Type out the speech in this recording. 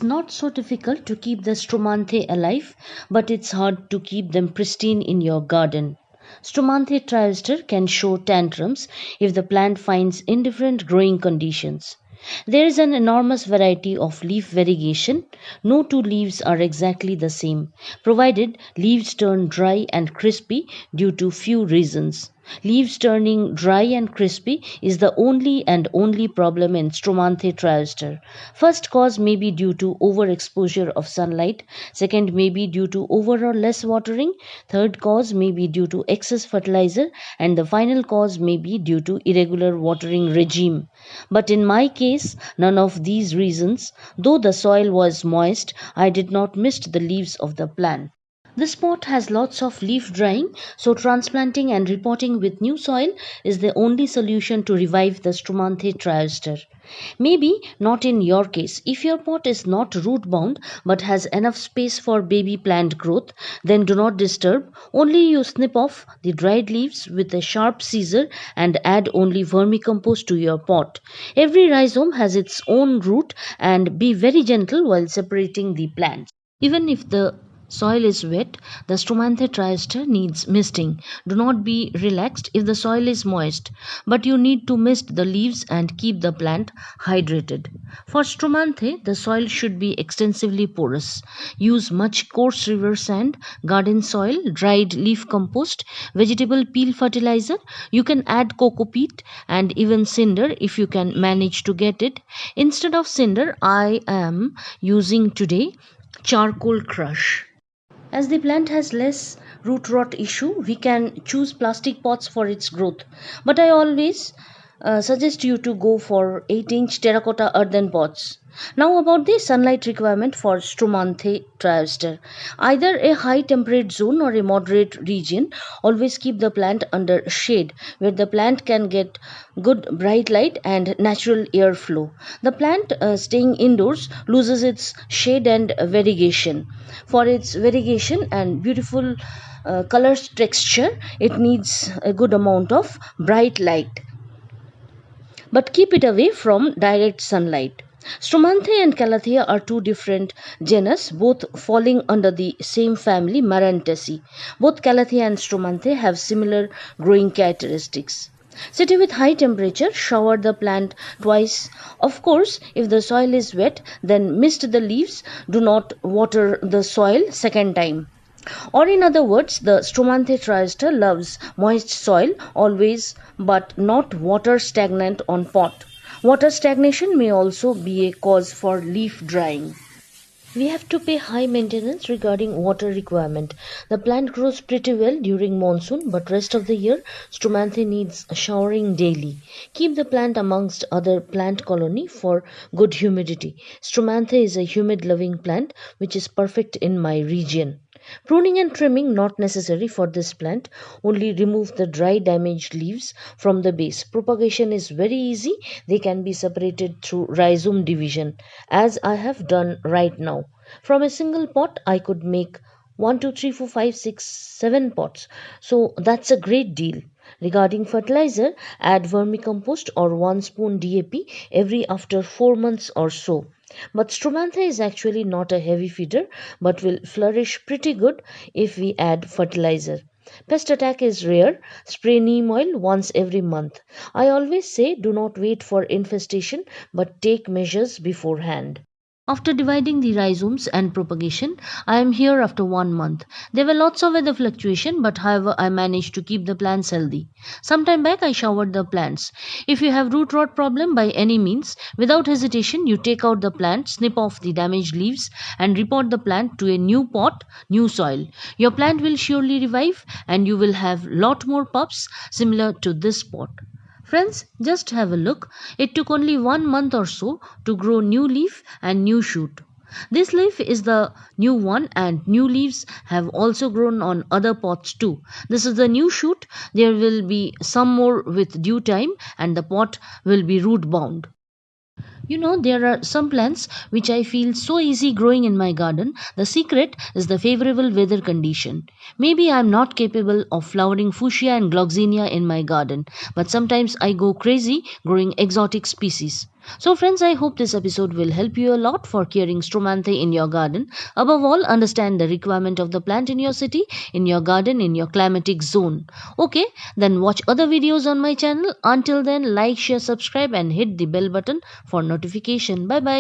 It's not so difficult to keep the Stromanthe alive, but it's hard to keep them pristine in your garden. Stromanthe trioster can show tantrums if the plant finds indifferent growing conditions. There is an enormous variety of leaf variegation. No two leaves are exactly the same, provided leaves turn dry and crispy due to few reasons. Leaves turning dry and crispy is the only problem in Stromanthe trioster. First cause may be due to overexposure of sunlight, second may be due to over or less watering, third cause may be due to excess fertilizer, and the final cause may be due to irregular watering regime. But in my case, none of these reasons. Though the soil was moist, I did not mist the leaves of the plant. This pot has lots of leaf drying, so transplanting and repotting with new soil is the only solution to revive the Stromanthe trioster. Maybe not in your case. If your pot is not root bound but has enough space for baby plant growth, then do not disturb. Only you snip off the dried leaves with a sharp scissor and add only vermicompost to your pot. Every rhizome has its own root, and be very gentle while separating the plants. Even if the soil is wet, the Stromanthe triostar needs misting. Do not be relaxed if the soil is moist, but you need to mist the leaves and keep the plant hydrated. For Stromanthe, the soil should be extensively porous. Use much coarse river sand, garden soil, dried leaf compost, vegetable peel fertilizer. You can add coco peat and even cinder if you can manage to get it. Instead of cinder, I am using today charcoal crush. As the plant has less root rot issue, we can choose plastic pots for its growth. But I always suggest you to go for 8-inch terracotta earthen pots. Now about the sunlight requirement for Stromanthe trioster. Either a high temperate zone or a moderate region. Always keep the plant under shade where the plant can get good bright light and natural airflow. The plant staying indoors loses its shade and variegation. For its variegation and beautiful color texture, it needs a good amount of bright light, but keep it away from direct sunlight. Stromanthe and Calathea are two different genus, both falling under the same family, Marantaceae. Both Calathea and Stromanthe have similar growing characteristics. City with high temperature, shower the plant twice. Of course, if the soil is wet, then mist the leaves. Do not water the soil second time. Or in other words, the Stromanthe trioster loves moist soil always, but not water stagnant on pot. Water stagnation may also be a cause for leaf drying. We have to pay high maintenance regarding water requirement. The plant grows pretty well during monsoon, but rest of the year Stromanthe needs showering daily. Keep the plant amongst other plant colony for good humidity. Stromanthe is a humid loving plant which is perfect in my region. Pruning and trimming not necessary for this plant. Only remove the dry damaged leaves from the base. Propagation is very easy. They can be separated through rhizome division, as I have done right now. From a single pot I could make 1, 2, 3, 4, 5, 6, 7 pots. So that's a great deal. Regarding fertilizer, add vermicompost or 1 spoon DAP every after 4 months or so. But Stromanthe is actually not a heavy feeder, but will flourish pretty good if we add fertilizer. Pest attack is rare. Spray neem oil once every month. I always say do not wait for infestation, but take measures beforehand. After dividing the rhizomes and propagation, I am here after 1 month. There were lots of weather fluctuation, but however I managed to keep the plants healthy. Some time back I showered the plants. If you have root rot problem by any means, without hesitation you take out the plant, snip off the damaged leaves and repot the plant to a new pot, new soil. Your plant will surely revive and you will have lot more pups similar to this pot. Friends, just have a look. It took only 1 month or so to grow new leaf and new shoot. This leaf is the new one and new leaves have also grown on other pots too. This is the new shoot. There will be some more with due time and the pot will be root bound. There are some plants which I feel so easy growing in my garden. The secret is the favorable weather condition. Maybe I'm not capable of flowering fuchsia and gloxinia in my garden, but sometimes I go crazy growing exotic species. So, friends, I hope this episode will help you a lot for caring Stromanthe in your garden. Above all, understand the requirement of the plant in your city, in your garden, in your climatic zone. Okay, then watch other videos on my channel. Until then, like, share, subscribe, and hit the bell button for notification. Bye bye.